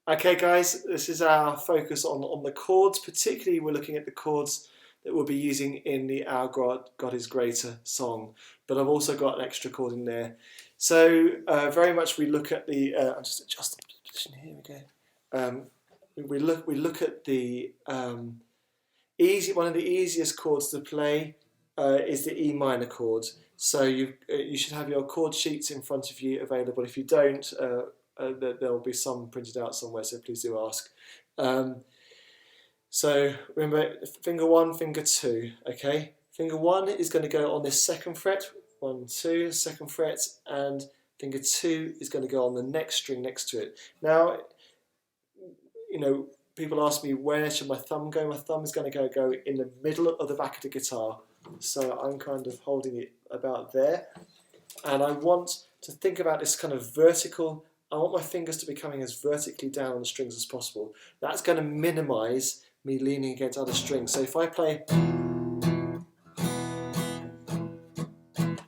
Okay guys, this is our focus on the chords. Particularly we're looking at the chords that we'll be using in the Our God is Greater song. But I've also got an extra chord in there. So very much we look at the, I'll just adjust the position, here we go. We look at the one of the easiest chords to play is the E minor chord. So you should have your chord sheets in front of you available. If you don't, there'll be some printed out somewhere, so please do ask. So remember, finger 1, finger 2, okay? Finger 1 is going to go on this 2nd fret, 1, 2, 2nd fret, and finger 2 is going to go on the next string next to it. Now, you know, people ask me, where should my thumb go? My thumb is going to go in the middle of the back of the guitar. So I'm kind of holding it about there. And I want to think about this kind of vertical, I want my fingers to be coming as vertically down on the strings as possible. That's going to minimise me leaning against other strings. So if I play,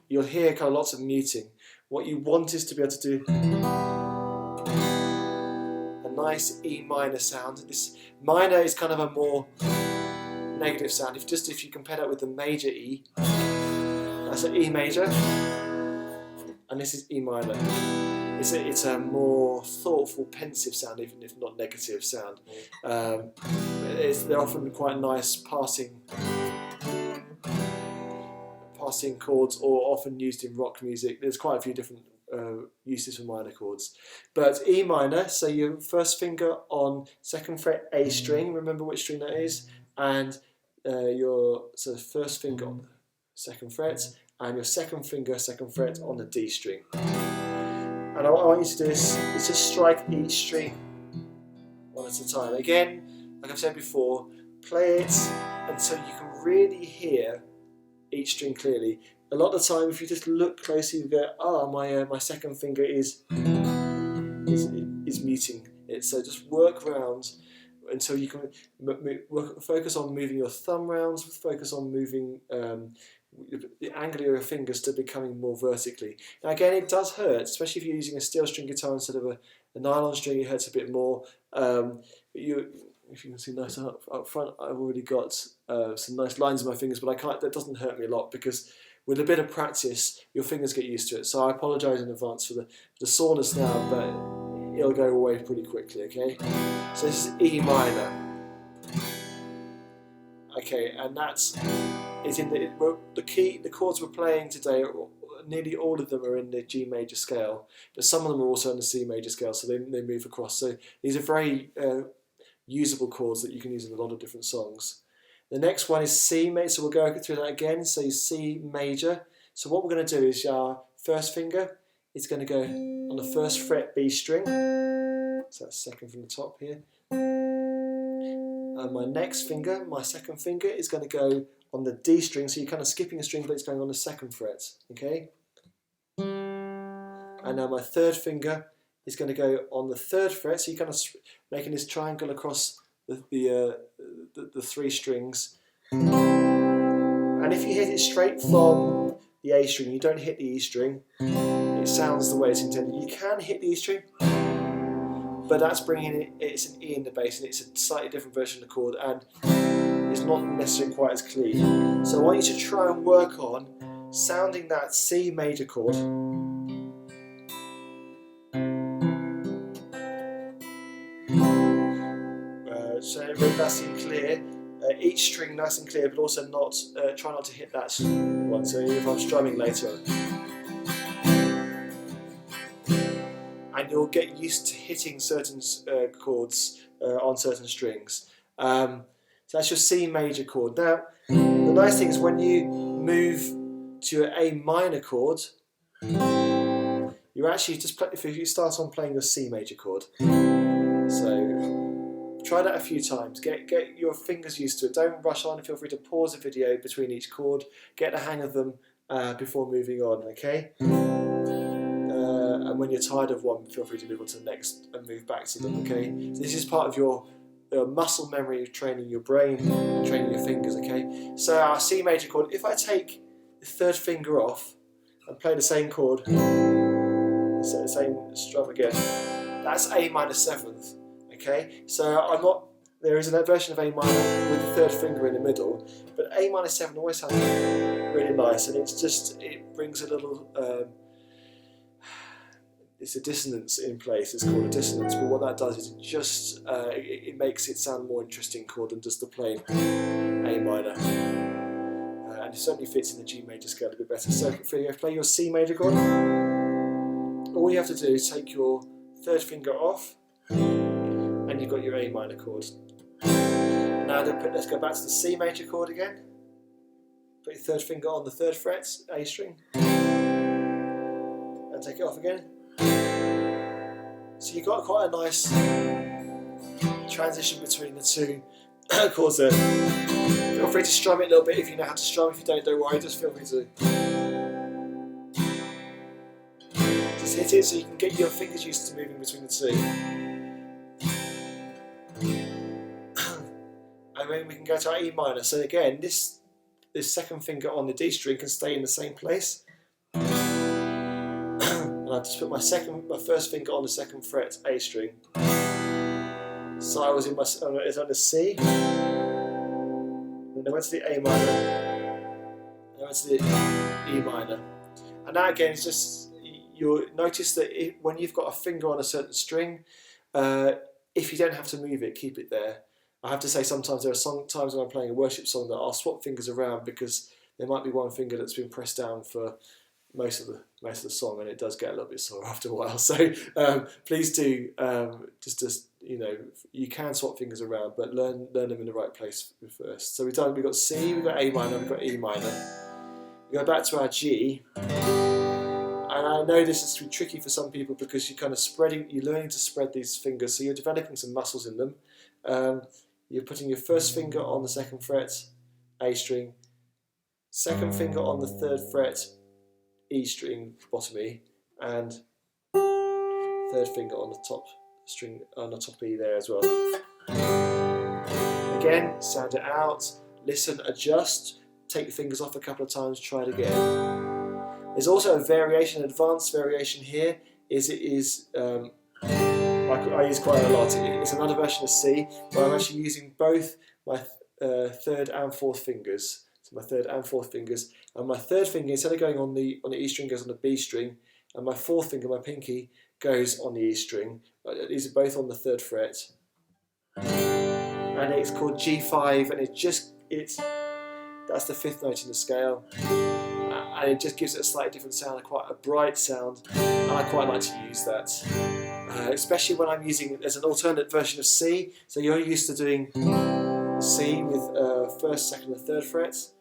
you'll hear kind of lots of muting. What you want is to be able to do a nice E minor sound. This minor is kind of a more negative sound. If you compare that with the major E, that's an E major, and this is E minor. It's a more thoughtful, pensive sound, even if not negative sound. They're often quite nice passing chords, or often used in rock music. There's quite a few different uses for minor chords. But E minor, so your first finger on 2nd fret A string, remember which string that is, and your first finger on the 2nd fret, and your 2nd finger, 2nd fret on the D string. And what I want you to do is just strike each string one at a time. Again, like I've said before, play it until you can really hear each string clearly. A lot of the time, if you just look closely, you go, my 2nd finger is muting it. So just work around until you can focus on moving your thumb rounds, focus on moving the angle of your fingers to becoming more vertically. Now again, it does hurt, especially if you're using a steel string guitar instead of a nylon string. It hurts a bit more. If you can see nice up front, I've already got some nice lines in my fingers, but that doesn't hurt me a lot, because with a bit of practice, your fingers get used to it. So I apologise in advance for the soreness now, but it'll go away pretty quickly, okay? So this is E minor. Okay, and it's in the chords we're playing today. Nearly all of them are in the G major scale, but some of them are also in the C major scale, so they move across. So these are very usable chords that you can use in a lot of different songs. The next one is C major, so we'll go through that again. So C major. So what we're going to do is our first finger is going to go on the 1st fret B string. So that's 2nd from the top here. And my next finger, my 2nd finger, is going to go on the D string. So you're kind of skipping a string, but it's going on the 2nd fret. Okay. And now my 3rd finger is going to go on the 3rd fret. So you're kind of making this triangle across the 3 strings. And if you hit it straight from the A string, you don't hit the E string, it sounds the way it's intended. You can hit the E string, but that's bringing it's an E in the bass, and it's a slightly different version of the chord, and it's not necessarily quite as clean. So I want you to try and work on sounding that C major chord. So really nice and clear, each string nice and clear, but also try not to hit that one. So if I'm strumming later on, and you'll get used to hitting certain chords on certain strings. So that's your C major chord. Now, the nice thing is when you move to your A minor chord, you're actually if you start on playing your C major chord. So try that a few times. Get your fingers used to it. Don't rush on. Feel free to pause the video between each chord. Get the hang of them before moving on, okay? And when you're tired of one, feel free to move on to the next and move back to them, okay? So this is part of your muscle memory of training your brain and training your fingers, okay? So our C major chord, if I take the 3rd finger off and play the same chord, so the same strum again, that's A minor 7th. Okay, so there is a version of A minor with the third finger in the middle, but A minor 7 always sounds really nice, and it brings a little, it's a dissonance in place. It's called a dissonance, but what that does is it makes it sound more interesting chord than just the plain A minor, and it certainly fits in the G major scale a bit better. So if you play your C major chord, all you have to do is take your third finger off, and you've got your A minor chord. Now let's go back to the C major chord again. Put your third finger on the third fret, A string, and take it off again. So you've got quite a nice transition between the two chords there. Feel free to strum it a little bit if you know how to strum. If you don't worry, just feel free to just hit it so you can get your fingers used to moving between the two. And then we can go to our E minor. So again, this second finger on the D string can stay in the same place. And I've just put my first finger on the second fret A string. So I was on the C, and I went to the A minor, and I went to the E minor. And that again is just, you'll notice that when you've got a finger on a certain string, if you don't have to move it, keep it there. I have to say sometimes there are times when I'm playing a worship song that I'll swap fingers around because there might be one finger that's been pressed down for most of the song, and it does get a little bit sore after a while. So please do you can swap fingers around, but learn them in the right place first. So we've got C, we've got A minor, we've got E minor. We go back to our G, and I know this is tricky for some people because you're learning to spread these fingers, so you're developing some muscles in them. You're putting your first finger on the second fret, A string, second finger on the third fret, E string, bottom E, and third finger on the top string, on the top E there as well. Again, sound it out, listen, adjust, take your fingers off a couple of times, try it again. There's also a variation, an advanced variation here, I use quite a lot. It's another version of C where I'm actually using both my third and fourth fingers. So my third and fourth fingers, and my third finger, instead of going on the E string, goes on the B string, and my fourth finger, my pinky, goes on the E string. These are both on the third fret, and it's called G5, and that's the fifth note in the scale. And it just gives it a slightly different sound, quite a bright sound, and I quite like to use that. Especially when I'm using it as an alternate version of C, so you're used to doing C with first, second and third frets.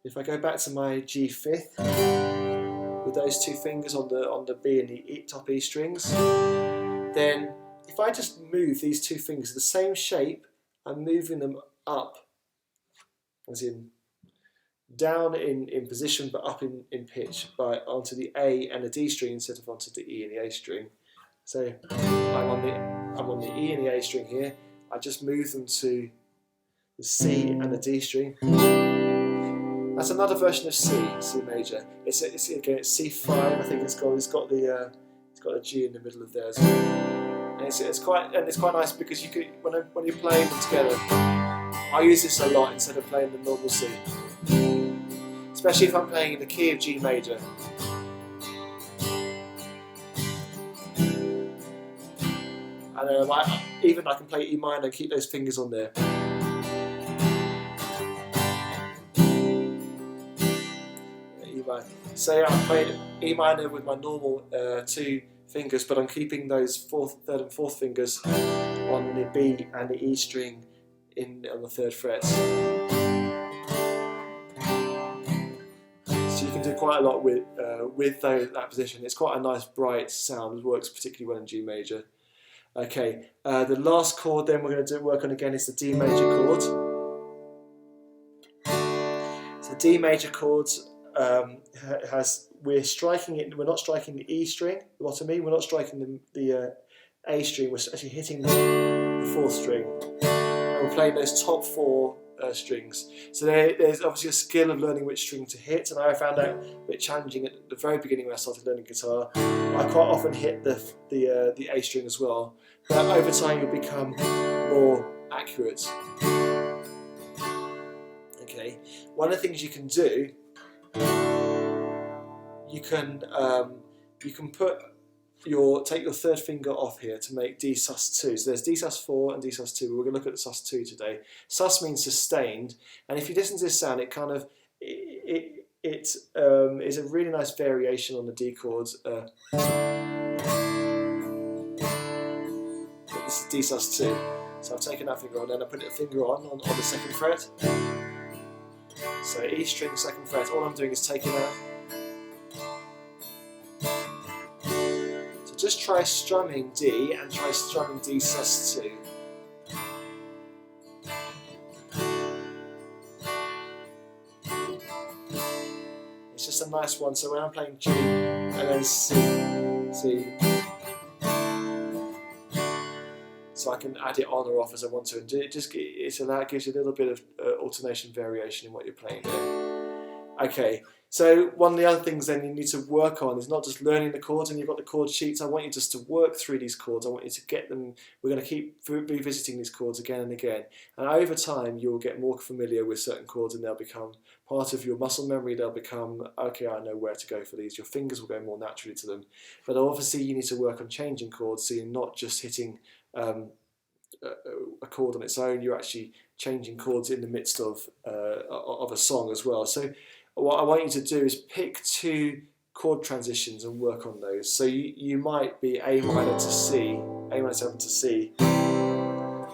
If I go back to my G fifth, with those two fingers on the B and the top E strings, then if I just move these two fingers the same shape, I'm moving them up, as in down in position but up in pitch, onto the A and the D string instead of onto the E and the A string. So I'm on the E and the A string here. I just move them to the C and the D string. That's another version of C major. It's C5. I think it's got the G in the middle of there as well. And it's quite nice because you could when you're playing them together. I use this a lot instead of playing the normal C. Especially if I'm playing in the key of G major. And even I can play E minor and keep those fingers on there. E minor. So I'm playing E minor with my normal two fingers, but I'm keeping those third and fourth fingers on the B and the E string on the third fret. You can do quite a lot with that position. It's quite a nice bright sound. It works particularly well in G major. Okay, the last chord then we're going to work on again is the D major chord. So D major chords we're striking it. We're not striking the E string, the bottom E. We're not striking the A string. We're actually hitting the fourth string. And we're playing those top four strings. So there's obviously a skill of learning which string to hit, and I found out a bit challenging at the very beginning when I started learning guitar. I quite often hit the A string as well, but over time you'll become more accurate. Okay, one of the things you can do, you can take your third finger off here to make D sus2. So there's D sus4 and D sus2. We're going to look at the sus2 today. Sus means sustained, and if you listen to this sound, it kind of is a really nice variation on the D chords. This is D sus2. So I've taken that finger on, then I put a finger on the second fret. So E string, second fret. All I'm doing is taking that. So just try strumming D and try strumming D sus2. It's just a nice one. So when I'm playing G and then C, so I can add it on or off as I want to, and it gives you a little bit of alternation variation in what you're playing there. Okay, so one of the other things then you need to work on is not just learning the chords, and you've got the chord sheets. I want you just to work through these chords. I want you to get them. We're going to keep revisiting these chords again and again, and over time you'll get more familiar with certain chords, and they'll become part of your muscle memory. They'll become, okay, I know where to go for these. Your fingers will go more naturally to them. But obviously you need to work on changing chords, so you're not just hitting a chord on its own. You're actually changing chords in the midst of a song as well. So what I want you to do is pick 2 chord transitions and work on those. So you might be A minor to C, A minor 7 to C. And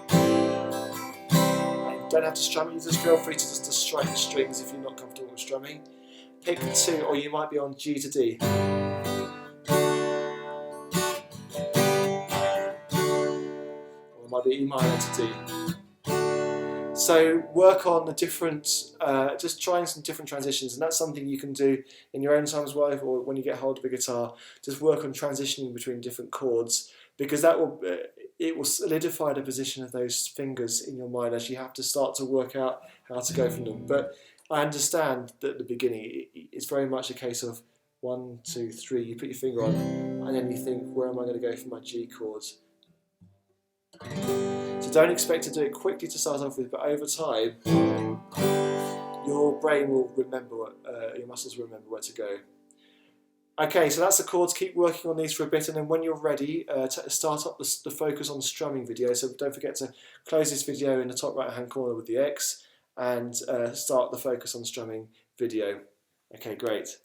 you don't have to strum it, you just feel free to just strike the strings if you're not comfortable with strumming. Pick 2, or you might be on G to D. Or it might be E minor to D. So work on the different, just trying some different transitions, and that's something you can do in your own time as well, or when you get hold of a guitar. Just work on transitioning between different chords, because that will it will solidify the position of those fingers in your mind as you have to start to work out how to go from them. But I understand that at the beginning it's very much a case of 1, 2, 3. You put your finger on, and then you think, where am I going to go for my G chords? So don't expect to do it quickly to start off with, but over time, your brain will remember, your muscles will remember where to go. Okay, so that's the chords. Keep working on these for a bit, and then when you're ready, start up the focus on strumming video. So don't forget to close this video in the top right hand corner with the X, and start the focus on strumming video. Okay, great.